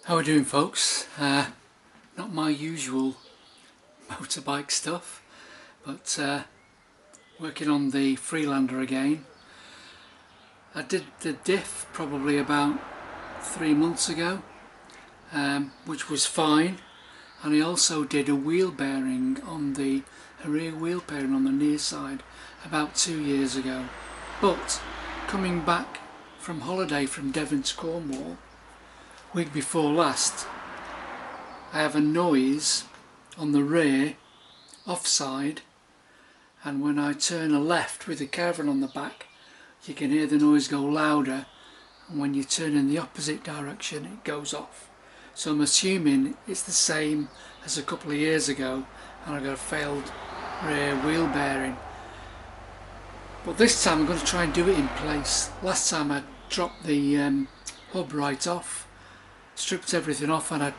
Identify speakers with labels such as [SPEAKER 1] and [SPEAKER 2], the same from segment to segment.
[SPEAKER 1] How are we doing, folks? Not my usual motorbike stuff, but working on the Freelander again. I did the diff probably about 3 months ago, which was fine, and I also did a wheel bearing on the rear wheel bearing on the near side about 2 years ago. But coming back from holiday from Devon to Cornwall, week before last, I have a noise on the rear offside, and when I turn a left with the caravan on the back, you can hear the noise go louder, and when you turn in the opposite direction it goes off. So I'm assuming it's the same as a couple of years ago and I got a failed rear wheel bearing. But this time I'm going to try and do it in place. Last time I dropped the hub right off, stripped everything off, and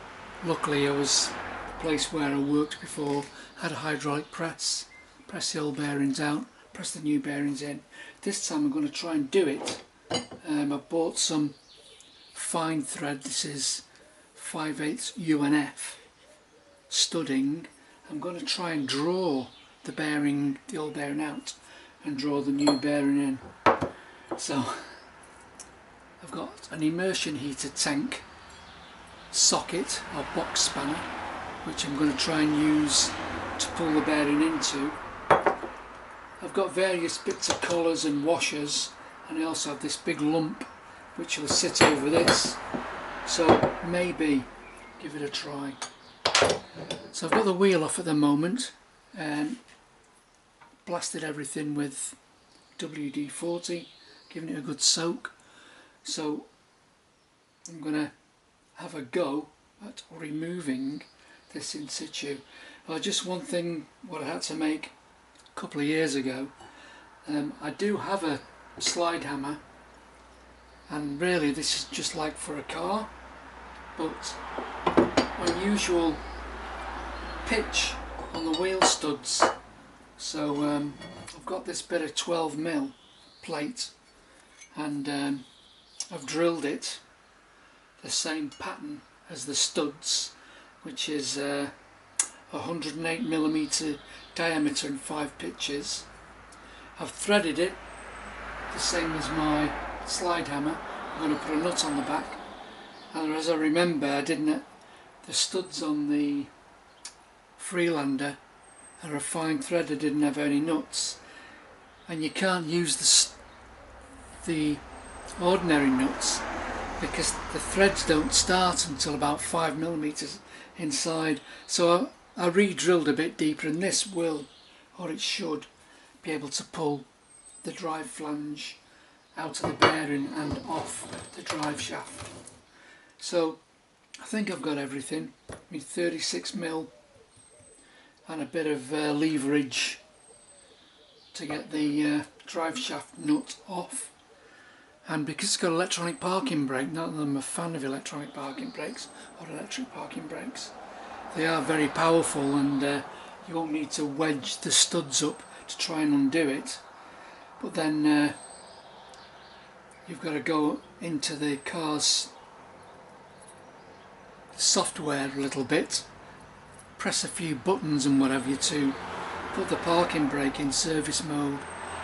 [SPEAKER 1] luckily I was the place where I worked before had a hydraulic press the old bearings out, press the new bearings in. This time I'm going to try and do it. I bought some fine thread. This is 5/8 UNF studding. I'm going to try and draw the bearing, the old bearing out, and draw the new bearing in. So I've got an immersion heater tank socket or box spanner, which I'm going to try and use to pull the bearing into. I've got various bits of collars and washers, and I also have this big lump which will sit over this, so maybe give it a try. So I've got the wheel off at the moment and blasted everything with WD-40, giving it a good soak. So I'm going to have a go at removing this in situ. Just one thing what I had to make a couple of years ago, I do have a slide hammer, and really this is just like for a car, but unusual pitch on the wheel studs. So I've got this bit of 12mm plate, and I've drilled it the same pattern as the studs, which is 108mm diameter and 5 pitches. I've threaded it the same as my slide hammer. I'm going to put a nut on the back, and as I remember, I didn't. The studs on the Freelander are a fine thread. I didn't have any nuts, and you can't use the ordinary nuts because the threads don't start until about 5mm inside. So I re-drilled a bit deeper, and this will, or it should, be able to pull the drive flange out of the bearing and off the drive shaft. So I think I've got everything. I mean, 36mm and a bit of leverage to get the drive shaft nut off. And because it's got electronic parking brake, not that I'm a fan of electronic parking brakes or electric parking brakes, they are very powerful, and you won't need to wedge the studs up to try and undo it. But then you've got to go into the car's software a little bit, press a few buttons and whatever to put the parking brake in service mode.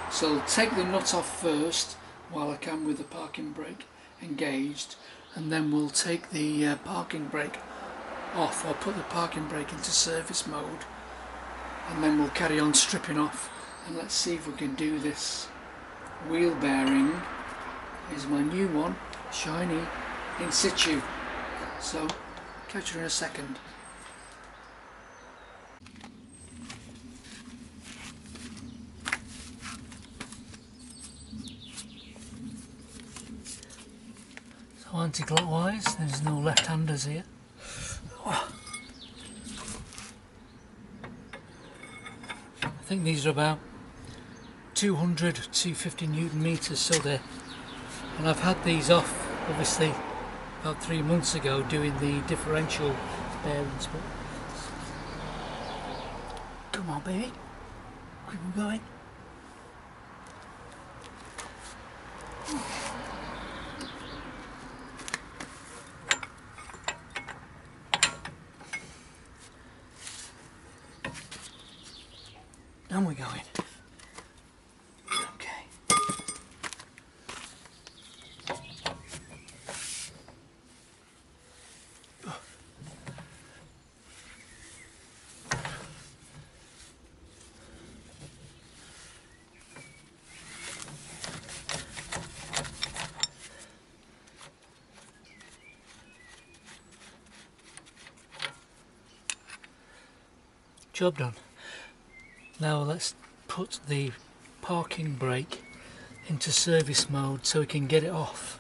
[SPEAKER 1] So I'll take the nut off first while I can with the parking brake engaged, and then we'll take the parking brake off, or put the parking brake into service mode, and then we'll carry on stripping off, and let's see if we can do this wheel bearing. Here's my new one, shiny, in situ. So catch you in a second. So anti-clockwise, there's no left-handers here. I think these are about 200 to 250 Newton meters, so they're, and I've had these off obviously about 3 months ago doing the differential bearings. But come on, baby, keep on going. And we're going. Okay. Job done. Now let's put the parking brake into service mode so we can get it off.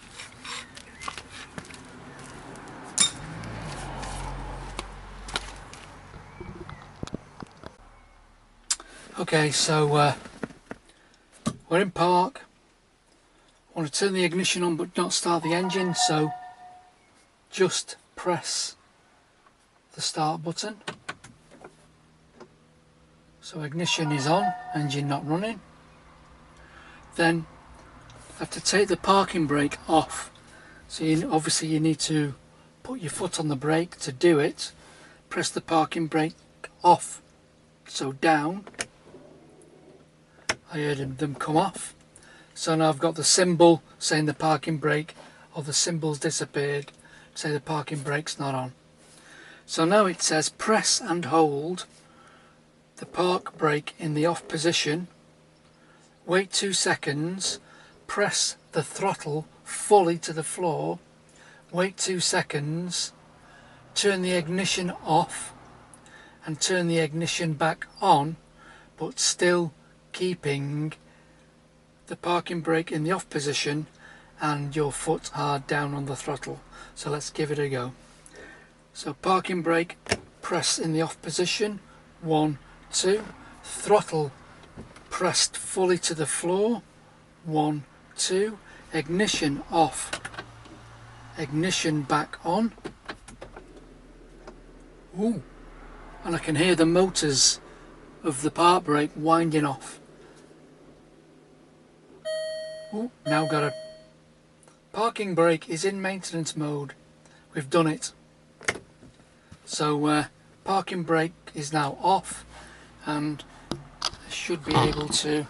[SPEAKER 1] Okay, so we're in park. I want to turn the ignition on but not start the engine, so just press the start button. So ignition is on, engine not running. Then I have to take the parking brake off. So obviously you need to put your foot on the brake to do it. Press the parking brake off, so down. I heard them come off. So now I've got the symbol saying the parking brake, or the symbol's disappeared, say the parking brake's not on. So now it says press and hold the park brake in the off position, wait 2 seconds, press the throttle fully to the floor, wait 2 seconds, turn the ignition off and turn the ignition back on, but still keeping the parking brake in the off position and your foot hard down on the throttle. So let's give it a go. So parking brake, press in the off position, 1, 2, throttle pressed fully to the floor, 1, 2, ignition off, ignition back on. Ooh, and I can hear the motors of the park brake winding off. Ooh, now got a parking brake is in maintenance mode. We've done it. So parking brake is now off, and I should be able to,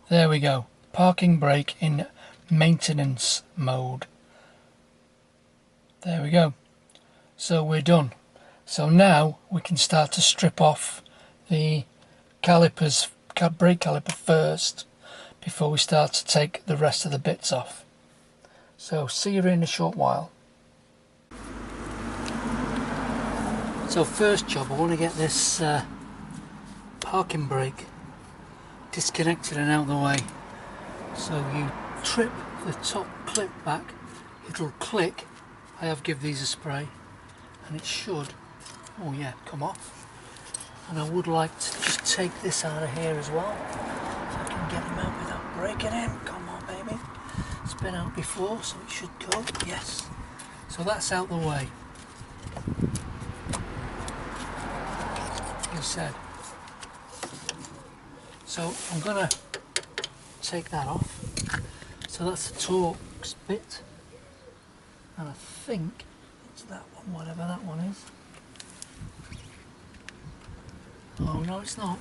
[SPEAKER 1] there we go, parking brake in maintenance mode. There we go. So we're done. So now we can start to strip off the calipers, brake caliper first, before we start to take the rest of the bits off. So see you in a short while. So first job, I want to get this parking brake disconnected and out of the way. So you trip the top clip back, it'll click. I have give these a spray and it should, oh yeah, come off. And I would like to just take this out of here as well, so I can get him out without breaking him. Come on baby, it's been out before so it should go, yes. So that's out the way. Like I said. So I'm going to take that off. So that's the Torx bit. And I think it's that one, whatever that one is. Oh no, it's not.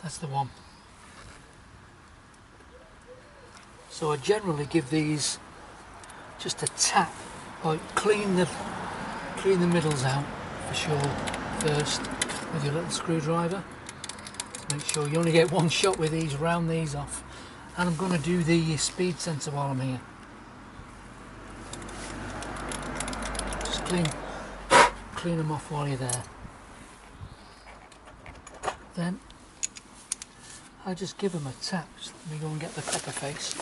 [SPEAKER 1] That's the one. So I generally give these just a tap, like clean the middles out for sure first with your little screwdriver. Make sure you only get one shot with these, round these off. And I'm going to do the speed sensor while I'm here. Just clean them off while you're there. Then I just give them a tap. Just let me go and get the copper face.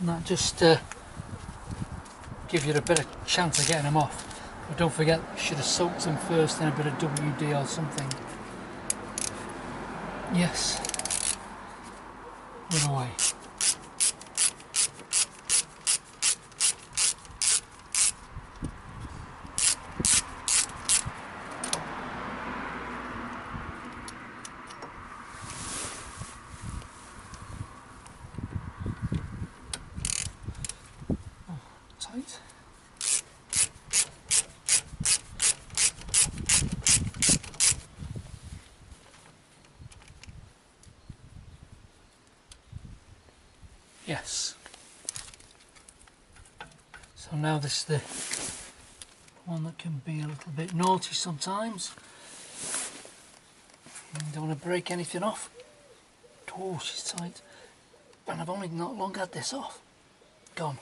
[SPEAKER 1] and that just give you a better chance of getting them off. But don't forget, you should have soaked them first in a bit of WD or something. Yes, we're away. Tight. Yes. So now this is the one that can be a little bit naughty sometimes. You don't want to break anything off. Oh, she's tight. And I've only not long had this off. Gone.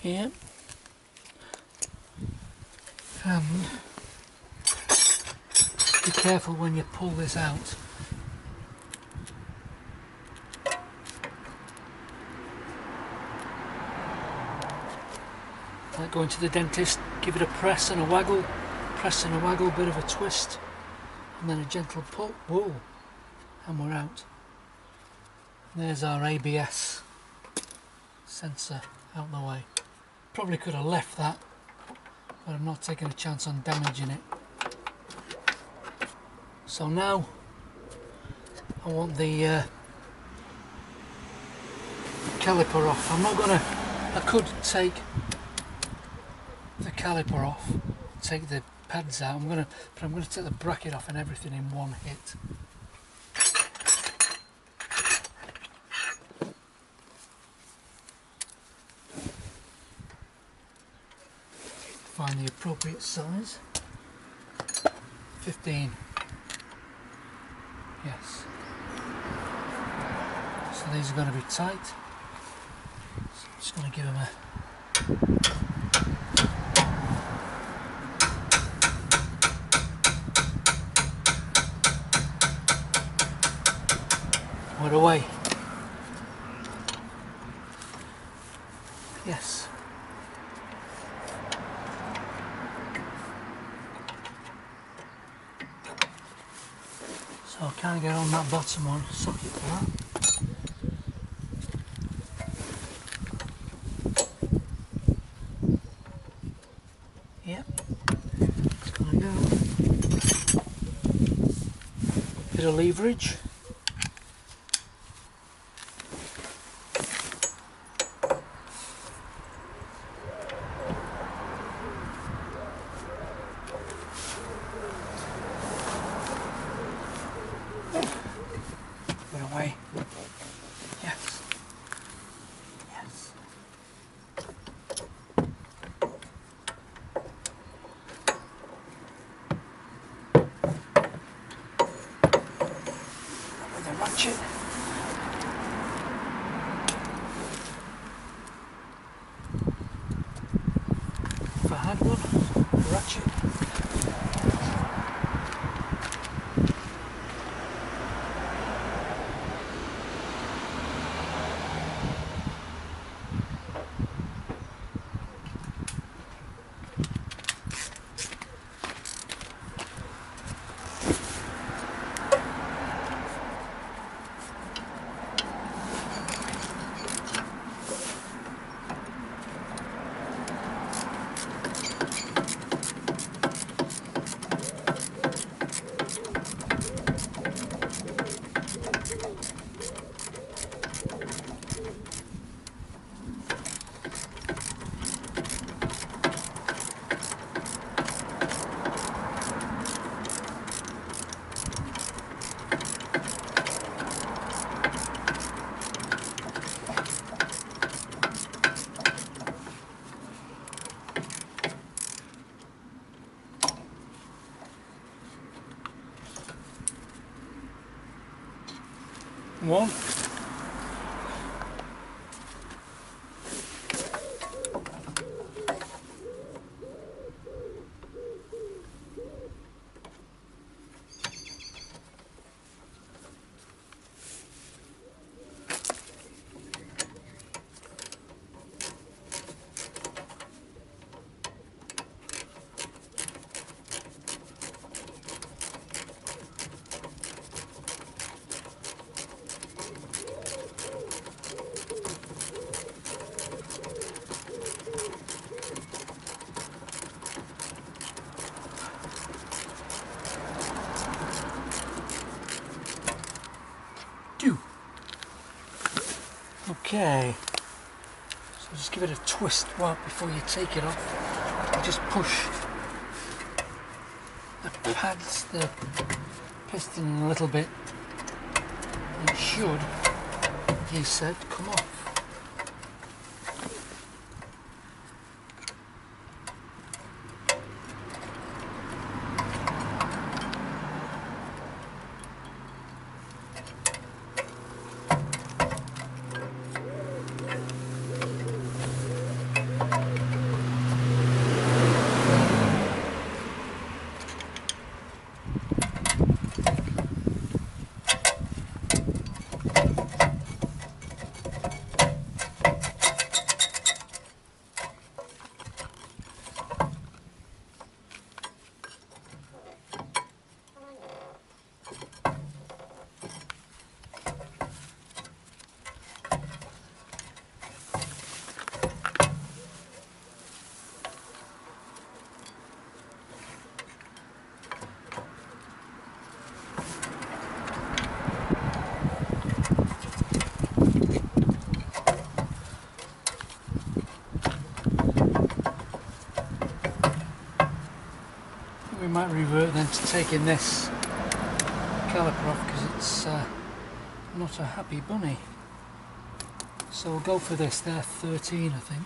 [SPEAKER 1] Here. And be careful when you pull this out. Like going to the dentist, give it a press and a waggle, press and a waggle, bit of a twist, and then a gentle pull, whoa, and we're out. There's our ABS sensor out the way. Probably could have left that, but I'm not taking a chance on damaging it. So now I want the caliper off. I'm not gonna, I could take the caliper off, take the pads out, but I'm gonna take the bracket off and everything in one hit. Find the appropriate size. 15. Yes. So these are going to be tight. So I'm just going to give them a we're away. Yes. So I can't get on that bottom one, socket for that. Yep, it's gonna go. Bit of leverage. Away. Yes. Yes. With a ratchet. If I had one, a ratchet. One. in-situ. Okay, so just give it a twist before you take it off. You just push the pads, the piston a little bit. It should, he said, come off. We might revert then to taking this caliper off because it's not a happy bunny. So we'll go for this. They're 13, I think.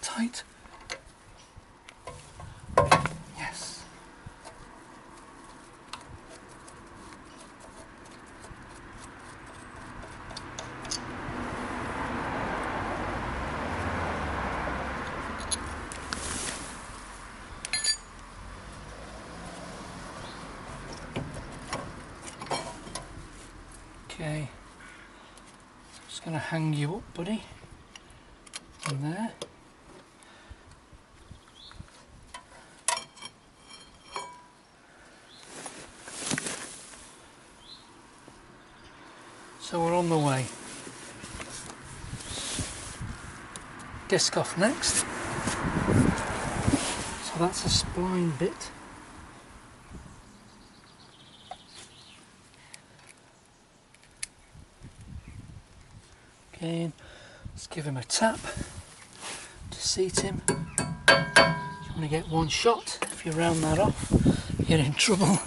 [SPEAKER 1] Tight. Yes. Okay. Just going to hang you up, buddy. In there. So we're on the way. Disc off next. So that's a spline bit. Okay, let's give him a tap to seat him. You want to get one shot. If you round that off, you're in trouble.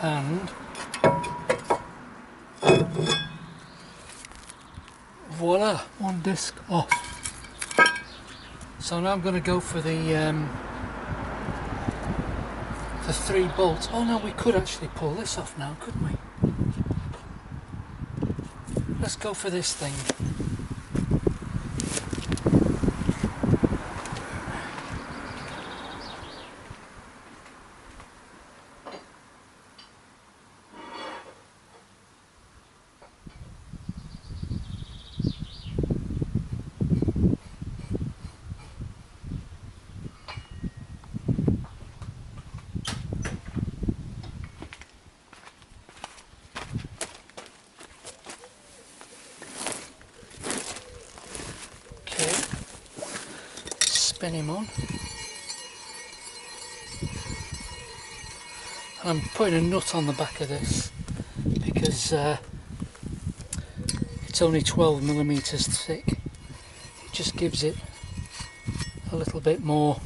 [SPEAKER 1] And voila, one disc off. So now I'm going to go for the 3 bolts. Oh no, we could actually pull this off now, couldn't we? Let's go for this thing. spin him on. I'm putting a nut on the back of this because it's only 12mm thick. It just gives it a little bit more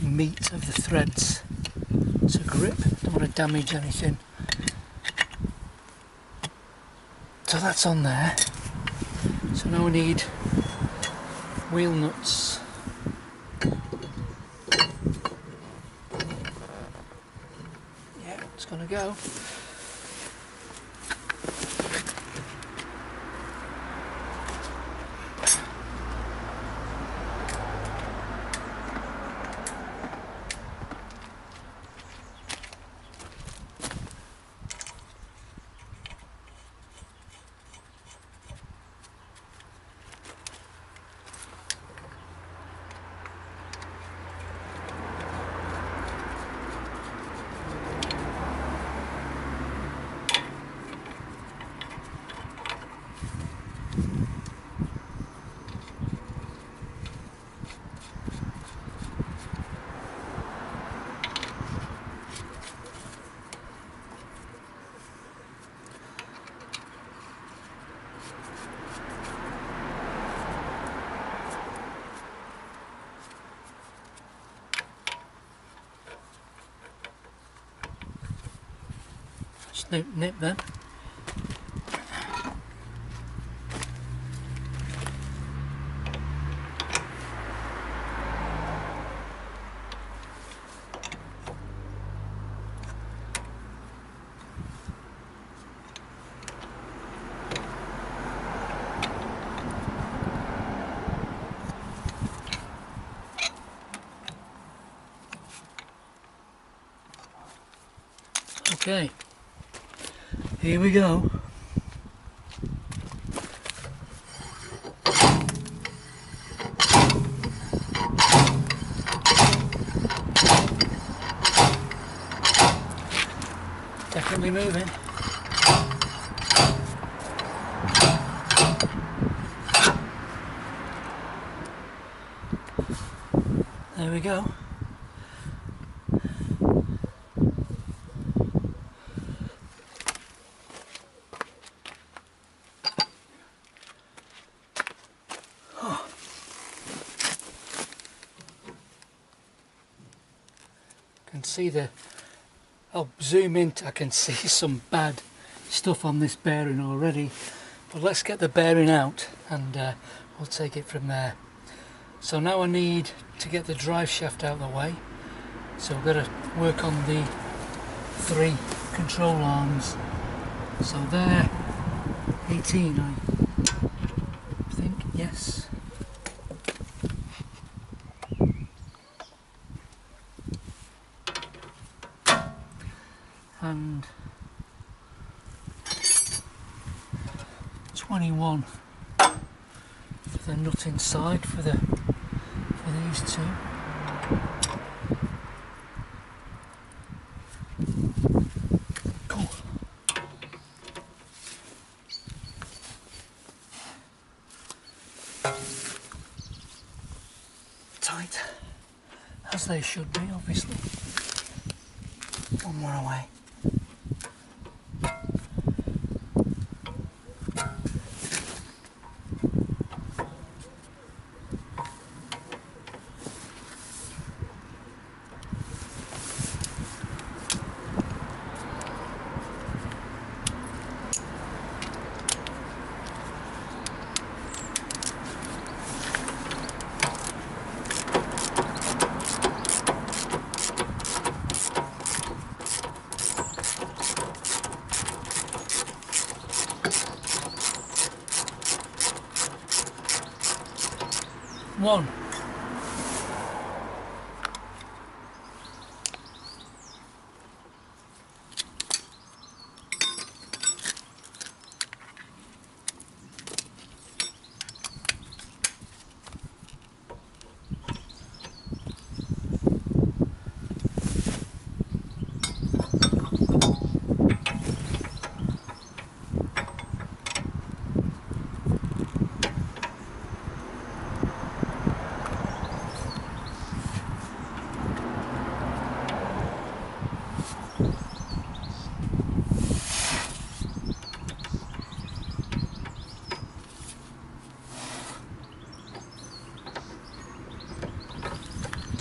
[SPEAKER 1] meat of the threads to grip. Don't want to damage anything. So that's on there. So now we need wheel nuts. Yeah, it's gonna go. Nip then. Okay. Here we go. Definitely moving. There we go. Can see I'll zoom in, I can see some bad stuff on this bearing already, but let's get the bearing out and we'll take it from there. So now I need to get the drive shaft out of the way, so we've got to work on the 3 control arms. So they're 18, I think, yes. And 21 for the nut inside for these 2. Cool. Tight, as they should be, obviously. One more away. One.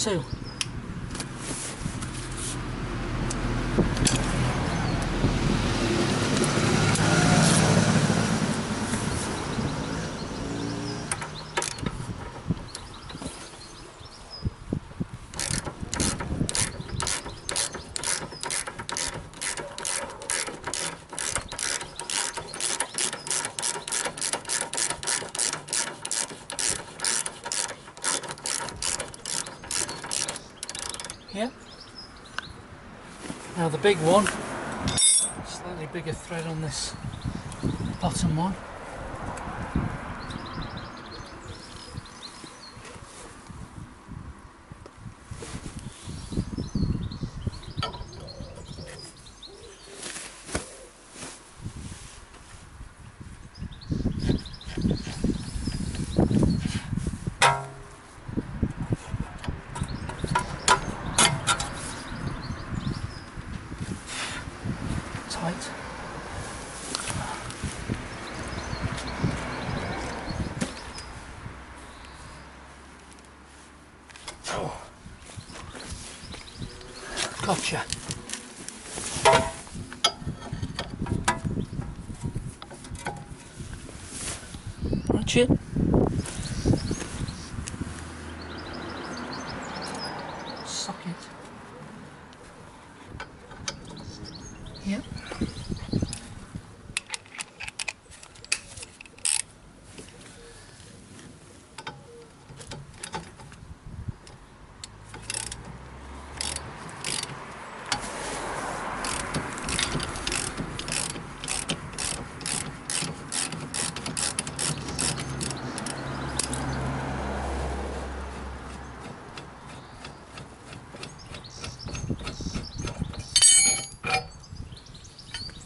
[SPEAKER 1] too. Yep. Now the big one, slightly bigger thread on this bottom one. Tight. Oh. Gotcha. Ratchet. Socket. Yep.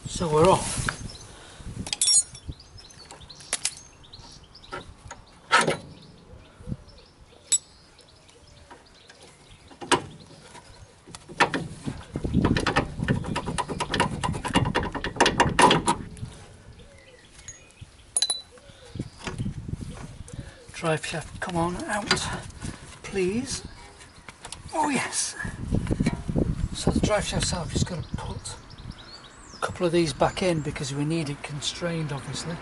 [SPEAKER 1] So we're off. Drive shaft, come on out, please. Oh yes. So the drive shaft's out, just got to put a couple of these back in because we need it constrained, obviously.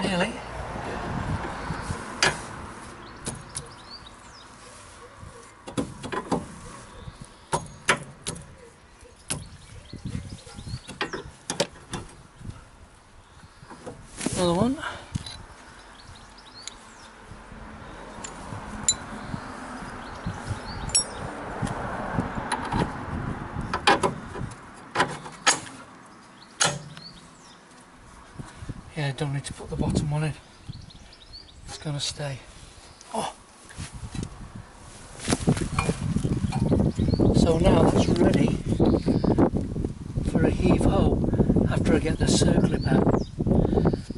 [SPEAKER 1] Nearly. Another one. Yeah, don't need to put the bottom one in. It's going to stay. Oh. So now that's ready for a heave-ho after I get the circlip out.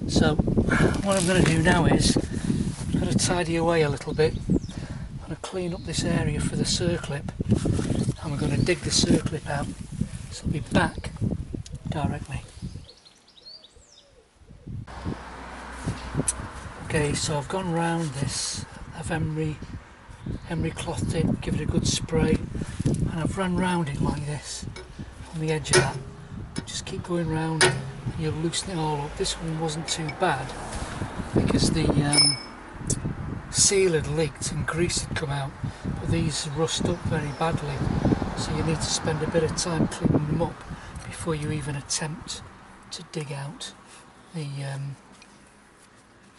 [SPEAKER 1] So what I'm going to do now is I'm going to tidy away a little bit. I'm going to clean up this area for the circlip and we're going to dig the circlip out. So I'll be back directly. Okay, so I've gone round this, I've emery clothed it, give it a good spray, and I've run round it like this, on the edge of that. Just keep going round and you'll loosen it all up. This one wasn't too bad because the seal had leaked and grease had come out, but these rust up very badly, so you need to spend a bit of time cleaning them up before you even attempt to dig out the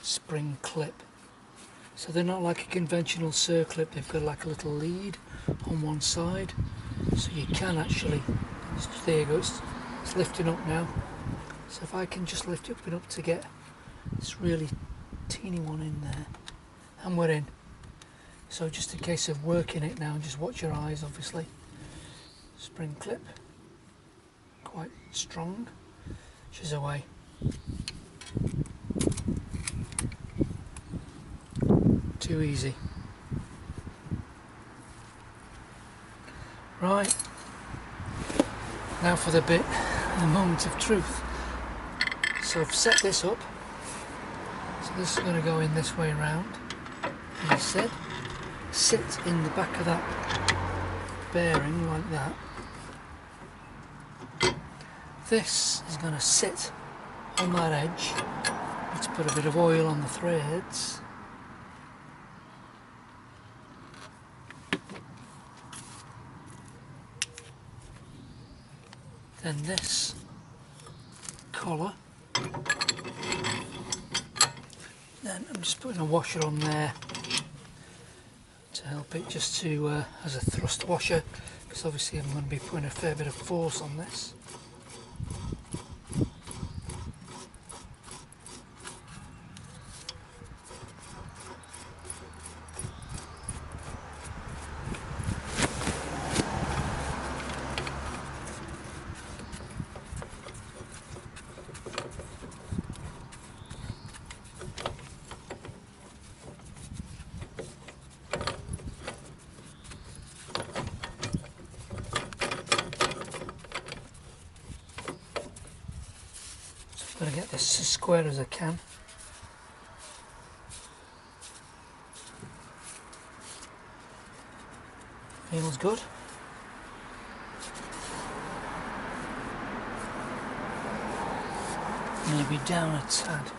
[SPEAKER 1] spring clip. So they're not like a conventional circlip, they've got like a little lead on one side, so you can actually, there you go, it's lifting up now. So if I can just lift it up to get this really teeny one in there, and we're in. So just a case of working it now, and just watch your eyes obviously. Spring clip, quite strong, she's away. Too easy. Right, now for the bit, the moment of truth. So I've set this up, so this is going to go in this way round, and I said sit in the back of that bearing like that. This is going to sit on that edge. Let's put a bit of oil on the threads. Then this collar, then I'm just putting a washer on there to help it, just to as a thrust washer, because obviously I'm going to be putting a fair bit of force on this. I'm going to get this as square as I can. Feels good. Maybe down a tad.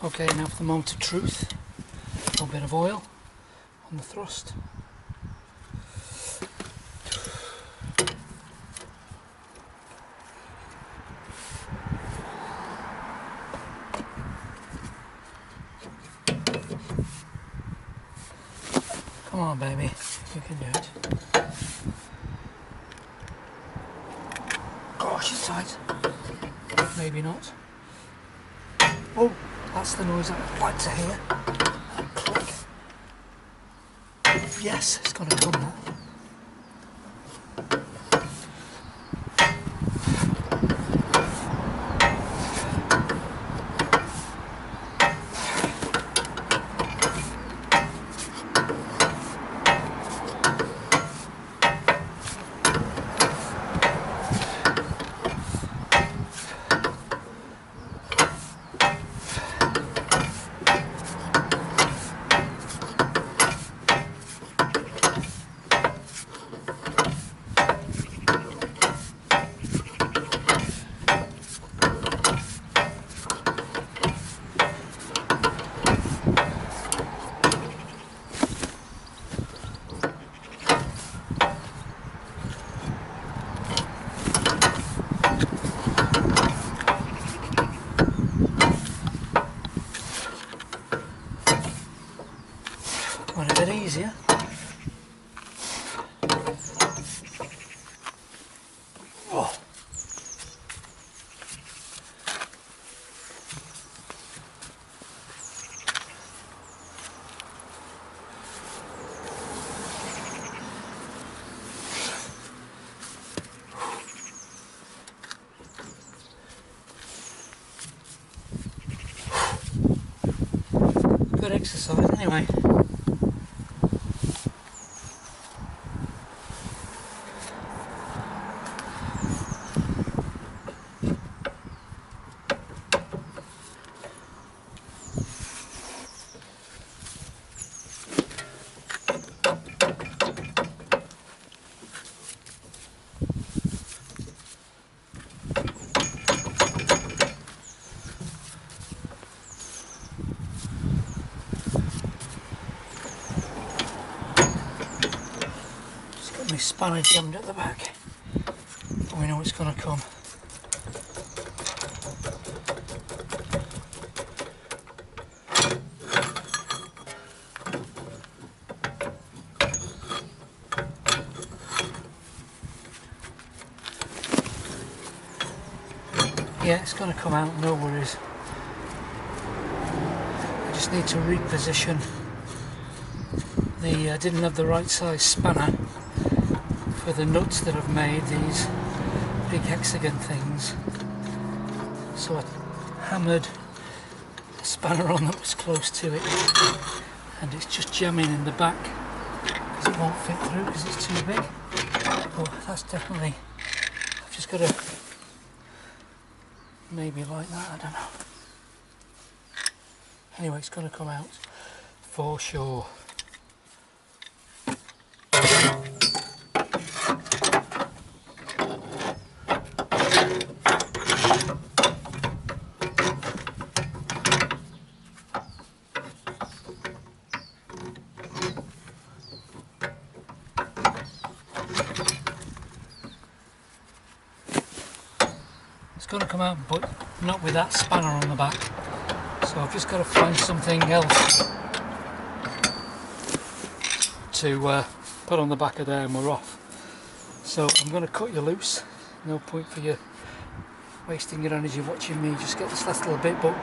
[SPEAKER 1] Okay, now for the moment of truth. A little bit of oil on the thrust. Come on, baby, you can do it. Gosh, it's tight. Maybe not. Oh, that's the noise I'd like to hear. That click. Yes, it's going to come now. Went a bit easier. Oh. Good exercise anyway. My spanner jammed at the back, but we know it's going to come. Yeah, it's going to come out, no worries. I just need to reposition I didn't have the right size spanner for the nuts that I've made, these big hexagon things. So I hammered a spanner on that was close to it, and it's just jamming in the back because it won't fit through because it's too big. But that's definitely, I've just got to maybe like that, I don't know. Anyway, it's going to come out for sure. It's going to come out, but not with that spanner on the back. So I've just got to find something else to put on the back of there and we're off. So I'm going to cut you loose. No point for you wasting your energy watching me just get this last little bit, but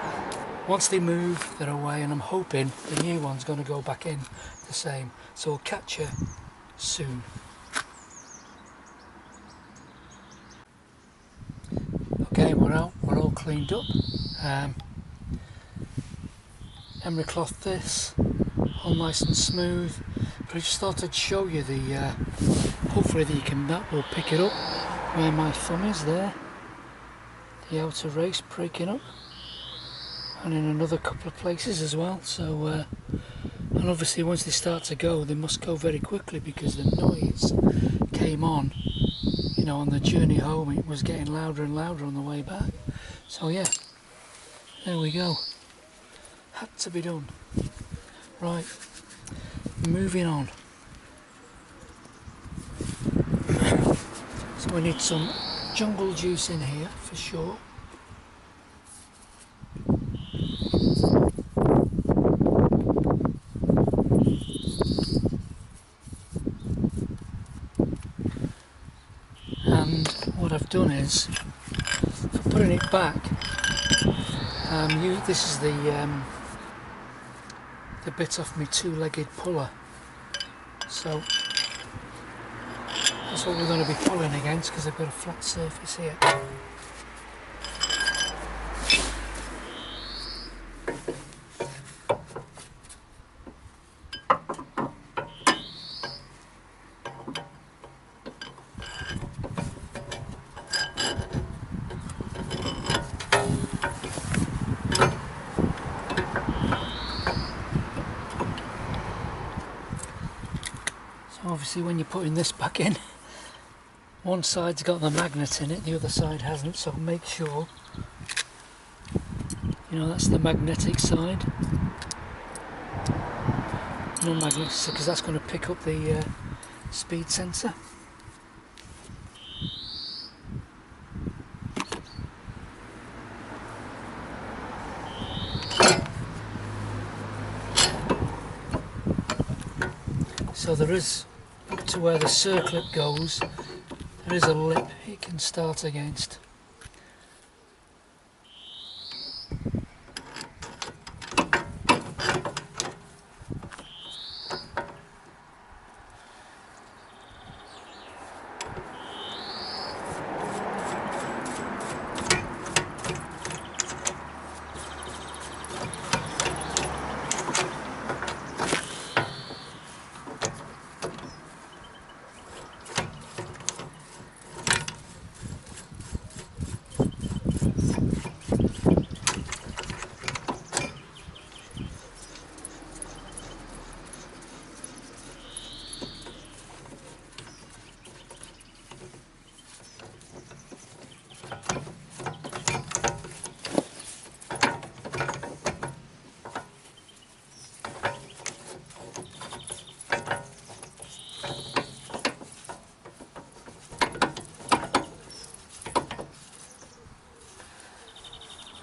[SPEAKER 1] once they move they're away, and I'm hoping the new one's going to go back in the same. So I'll catch you soon. Okay, we're out, we're all cleaned up. Emery cloth this, all nice and smooth. But I just thought I'd show you the, hopefully that will pick it up where my thumb is there. The outer race breaking up, and in another couple of places as well. So, and obviously once they start to go, they must go very quickly because the noise came on. You know, on the journey home it was getting louder and louder on the way back. So yeah, there we go. Had to be done. Right, moving on. So we need some jungle juice in here for sure. And what I've done is, for putting it back, this is the bit off my two-legged puller. So that's what we're going to be pulling against because I've got a flat surface here. Obviously when you're putting this back in, one side's got the magnet in it, the other side hasn't, so make sure, you know, that's the magnetic side. No magnet, because that's going to pick up the speed sensor. So there is, up to where the circlip goes, there is a lip it can start against.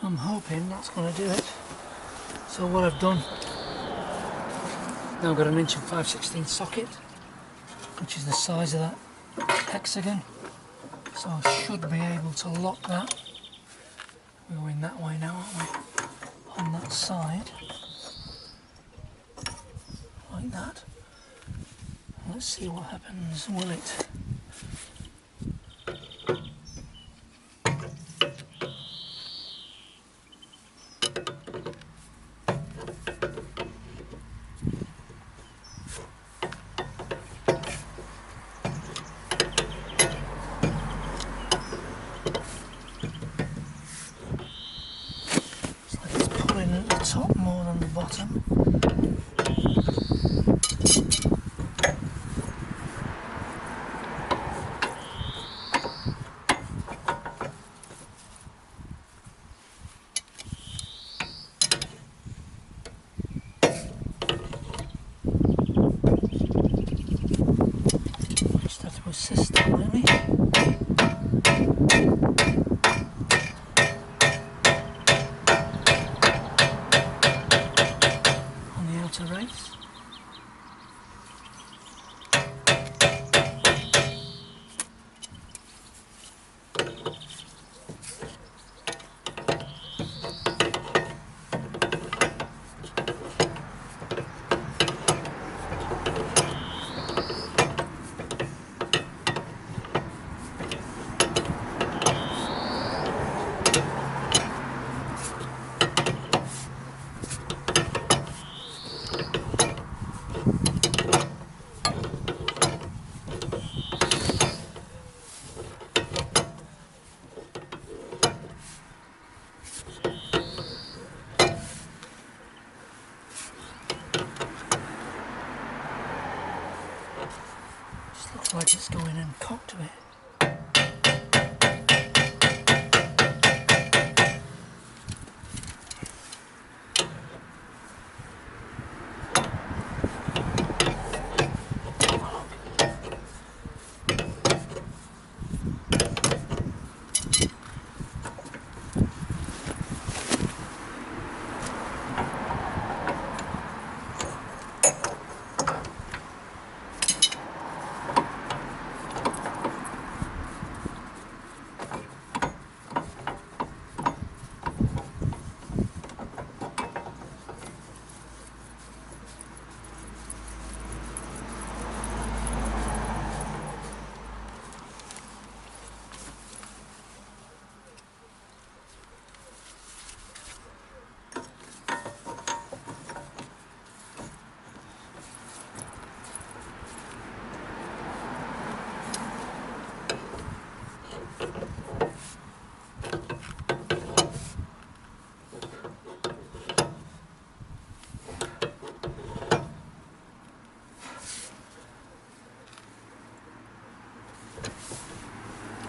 [SPEAKER 1] I'm hoping that's going to do it. So what I've done, now I've got an 1 5/16" socket, which is the size of that hexagon. So I should be able to lock that We're going that way now, aren't we? On that side. Like that. Let's see what happens, will it? At the top more than the bottom. Just have to assist it really. To race. Looks like it's going in cocked a bit.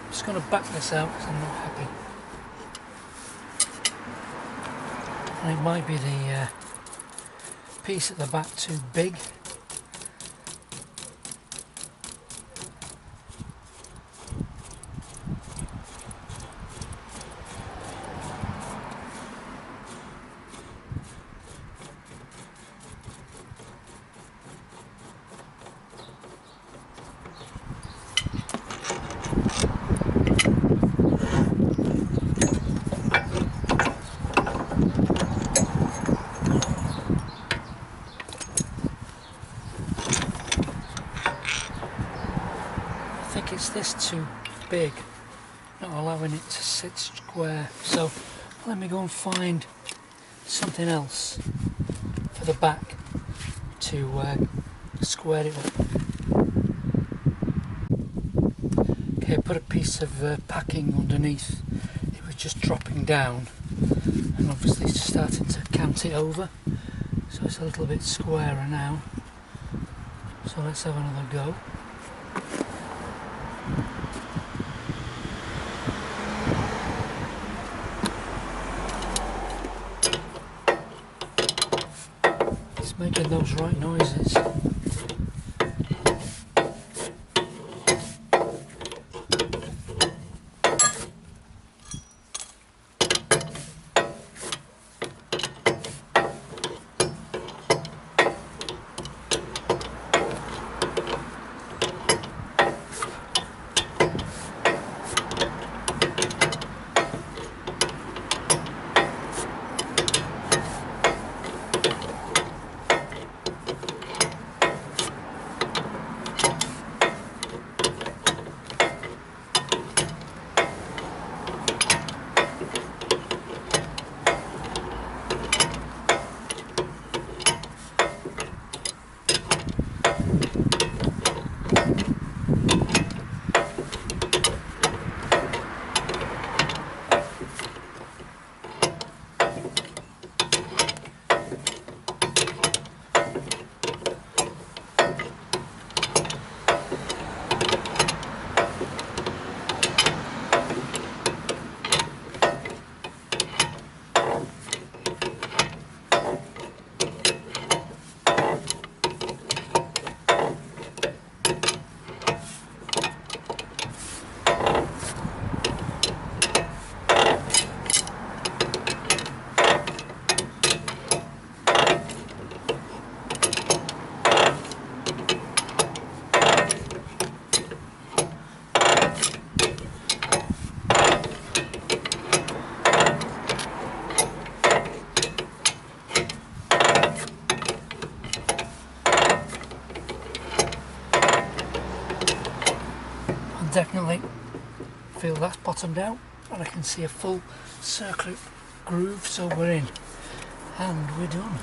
[SPEAKER 1] I'm just going to back this out because I'm not happy. And it might be the piece at the back too big. I think it's this too big, not allowing it to sit square, so let me go and find something else for the back to square it up. Okay, I put a piece of packing underneath. It was just dropping down and obviously it's starting to cant it over, so it's a little bit squarer now. So let's have another go. It's making those right noises. definitely feel that's bottomed out, and I can see a full circular groove, so we're in and we're done.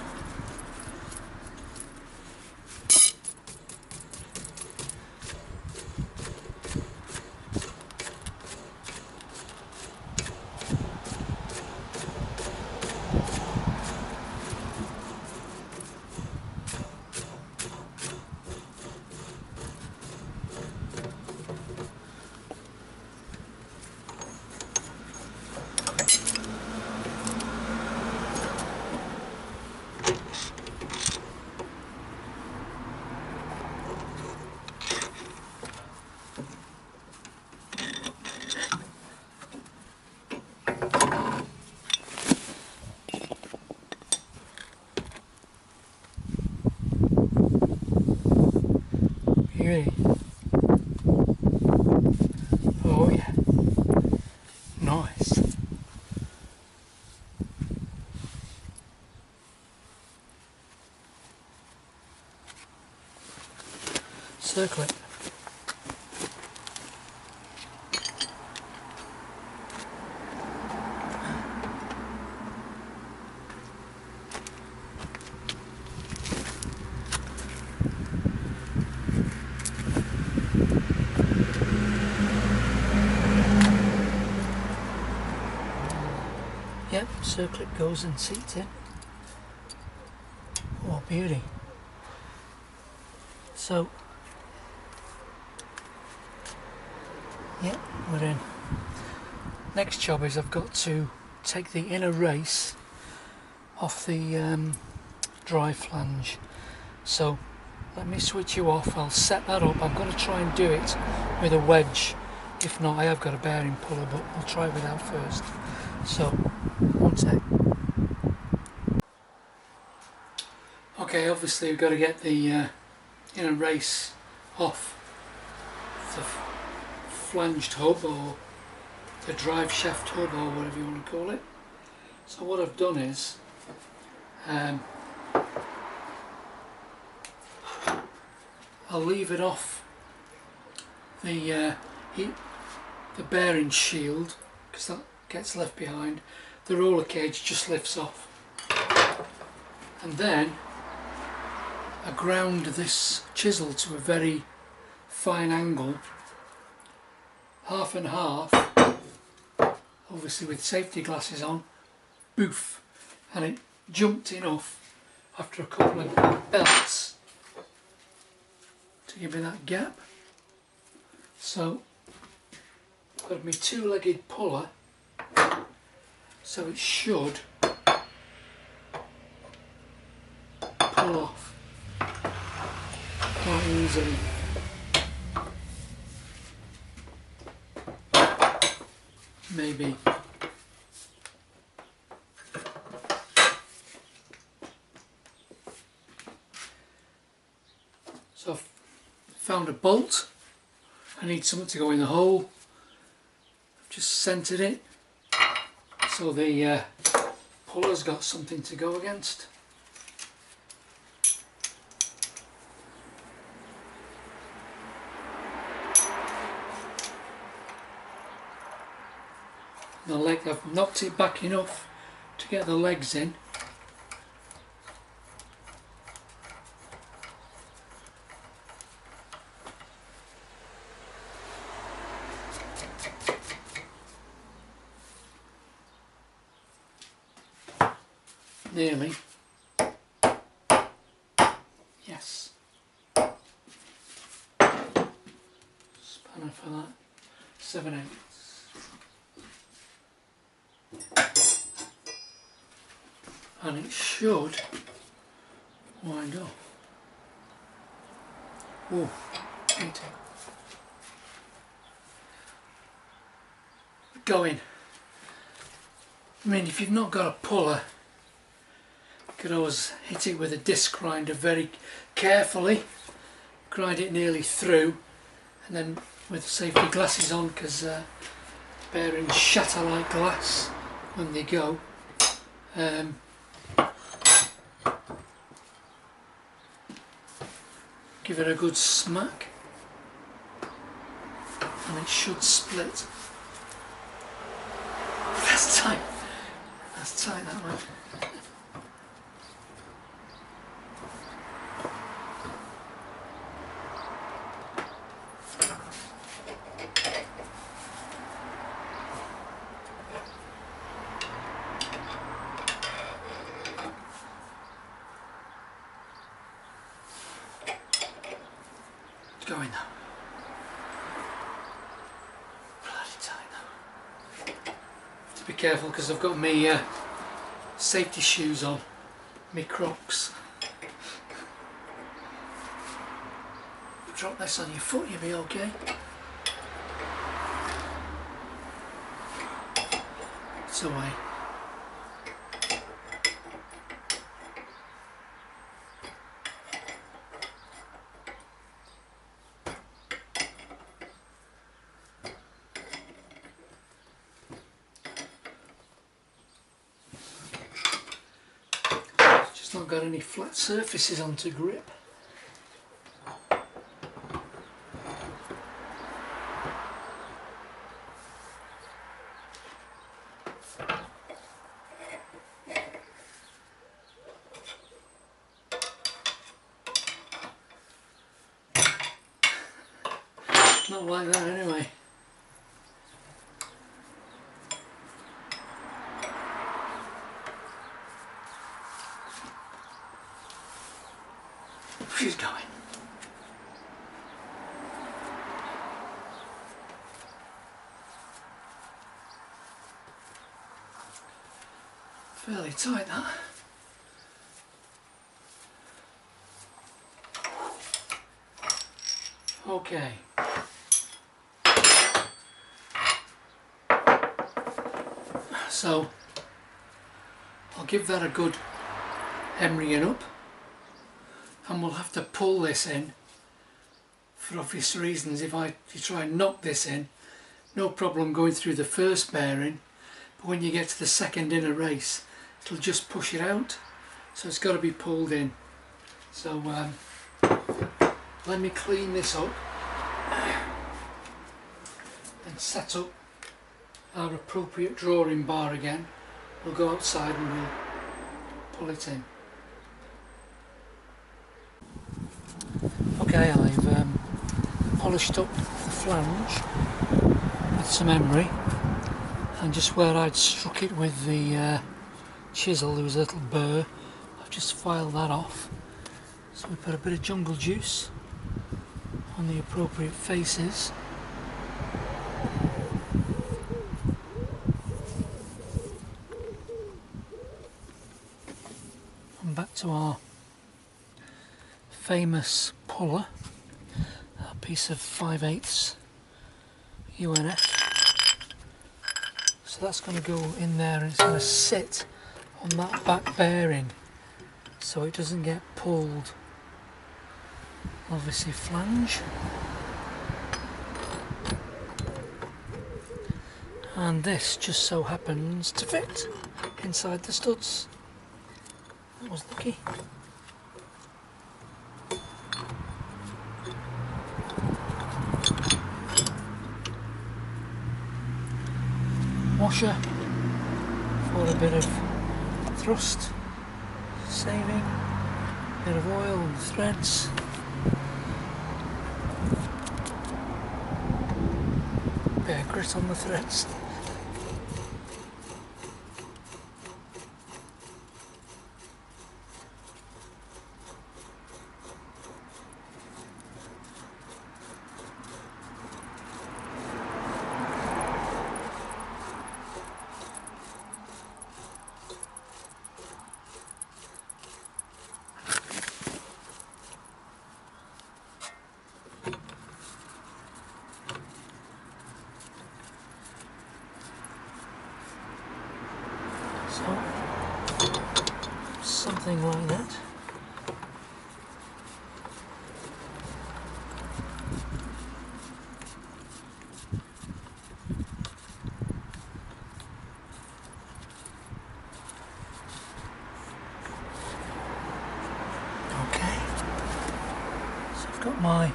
[SPEAKER 1] Beauty. Oh yeah. Nice. Circle it. Yep, circle it goes and seats in. Oh, beauty. So, yep, we're in. Next job is I've got to take the inner race off the dry flange. So, let me switch you off. I'll set that up. I'm going to try and do it with a wedge. If not, I have got a bearing puller, but I'll try it without first. So, one sec. Okay, obviously we've got to get the inner race off the flanged hub, or the drive shaft hub, or whatever you want to call it. So what I've done is I'll leave it off the bearing shield, because that gets left behind. The roller cage just lifts off, and then I ground this chisel to a very fine angle, half and half, obviously with safety glasses on, boof, and it jumped enough after a couple of belts to give me that gap. So I've got my two-legged puller, so it should pull off quite easily. Maybe. So I've found a bolt. I need something to go in the hole. I've just centered it so the puller's got something to go against. The leg, I've knocked it back enough to get the legs in. Nearly. Yes. Spanner for that. 7/8. And it should wind up. Oh, beauty. Going. I mean, if you've not got a puller, you could always hit it with a disc grinder very carefully, grind it nearly through, and then with safety glasses on, because bearings shatter like glass when they go. Give it a good smack, and it should split. That's tight. That's tight, that one. It's going now. Bloody tight now. To be careful because I've got my safety shoes on, my Crocs. Drop this on your foot, you'll be okay. It's away. Just not got any flat surfaces on to grip. Not like that anyway. She's going. Fairly tight, that. Okay. So I'll give that a good hammering up, and we'll have to pull this in for obvious reasons. If you try and knock this in, no problem going through the first bearing, but when you get to the second inner race, it'll just push it out, so it's got to be pulled in. So let me clean this up and set up our appropriate drawing bar again. We'll go outside and we'll pull it in. Okay, I've polished up the flange with some emery, and just where I'd struck it with the chisel there was a little burr. I've just filed that off. So we put a bit of jungle juice on the appropriate faces. And back to our famous puller, a piece of 5/8 UNF. So that's going to go in there and it's going to sit on that back bearing so it doesn't get pulled. Obviously flange. And this just so happens to fit inside the studs. That was lucky. Washer for a bit of thrust saving, bit of oil and threads. Bit of grit on the threads. Something like that. Okay, so I've got my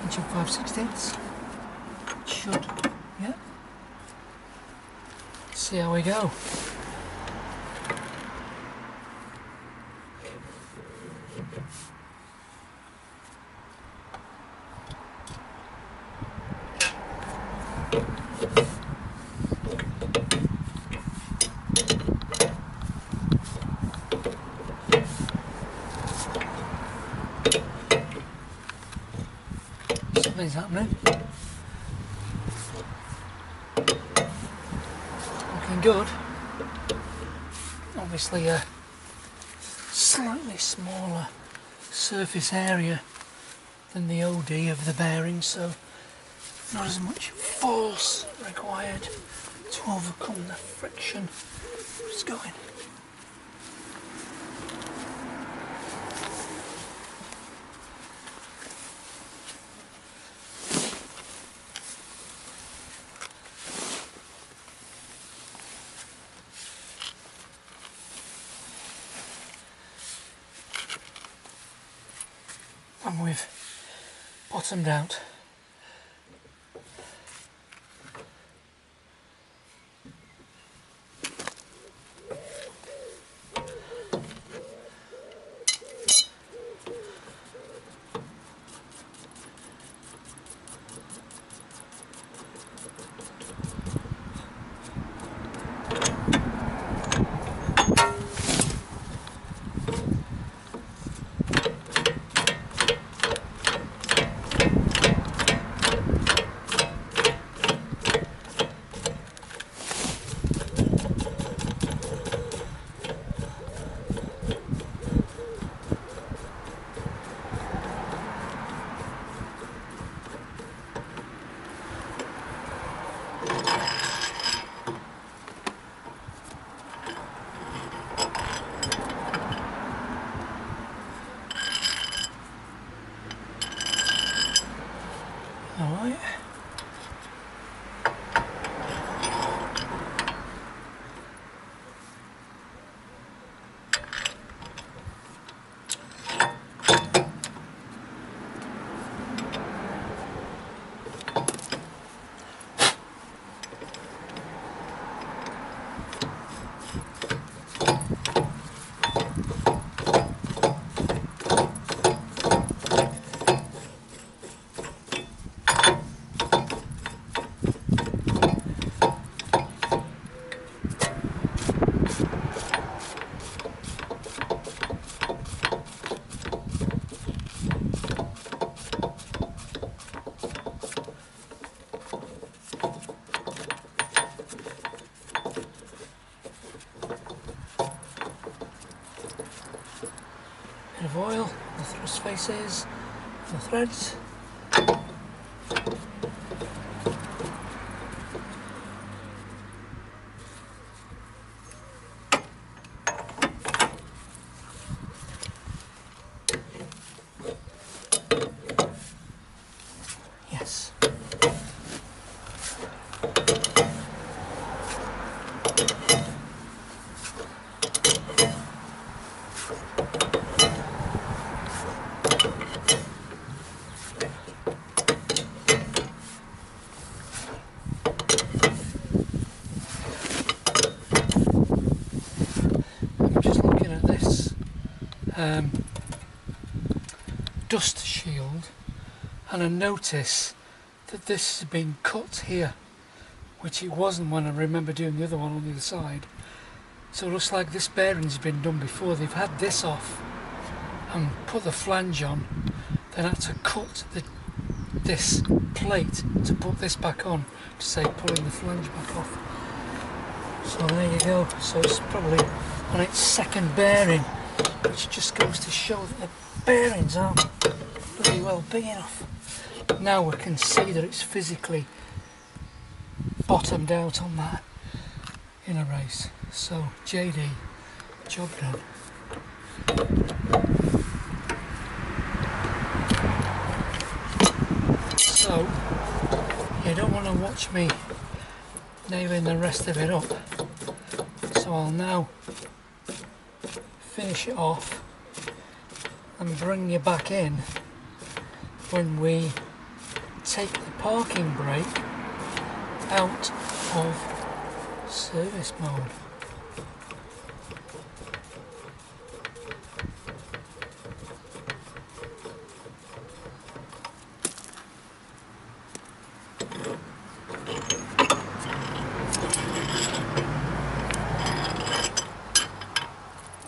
[SPEAKER 1] inch and 5/16. should, yeah. See how we go. Something's happening. Looking good. Obviously a slightly smaller surface area than the OD of the bearing, so not as much force required to overcome the friction. It's going. And we've bottomed out. Alright. Bit of oil, the thrust faces, the threads. Yes. Dust shield, and I notice that this has been cut here, which it wasn't when I remember doing the other one on the other side. So it looks like this bearing's been done before. They've had this off and put the flange on, then had to cut this plate to put this back on, to say pulling the flange back off. So there you go. So it's probably on its second bearing, which just goes to show that the bearings aren't really well big enough. Now we can see that it's physically bottomed out on that inner race. So JD, job done. So you don't want to watch me nailing the rest of it up. So I'll now finish it off and bring you back in when we take the parking brake out of service mode.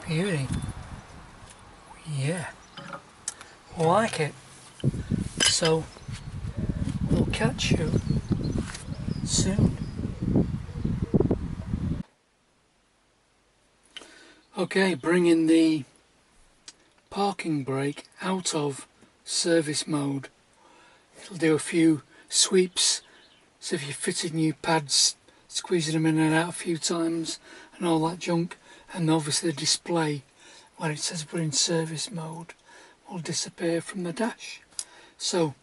[SPEAKER 1] Beauty. Yeah, like it. So we'll catch you soon. Okay, bringing the parking brake out of service mode. It'll do a few sweeps, so if you've fitted new pads, squeezing them in and out a few times and all that junk, and obviously the display where it says we're in service mode will disappear from the dash. So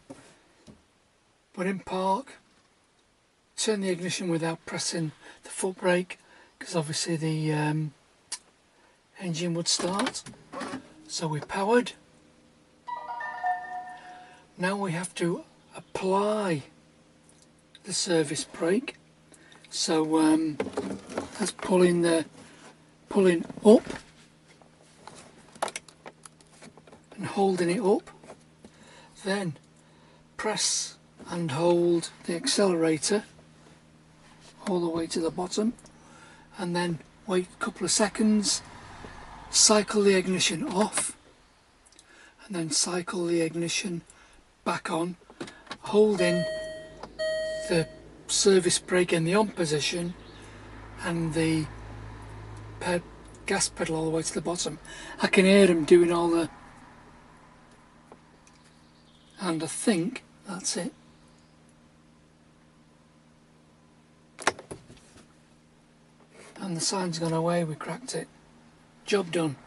[SPEAKER 1] we're in park, turn the ignition without pressing the foot brake, because obviously the engine would start. So we're powered. Now we have to apply the service brake. So that's pulling up and holding it up. Then press and hold the accelerator all the way to the bottom, and then wait a couple of seconds, cycle the ignition off, and then cycle the ignition back on, holding the service brake in the on position and the gas pedal all the way to the bottom. I can hear them doing all the, and I think that's it. And the sign's gone away, we cracked it. Job done.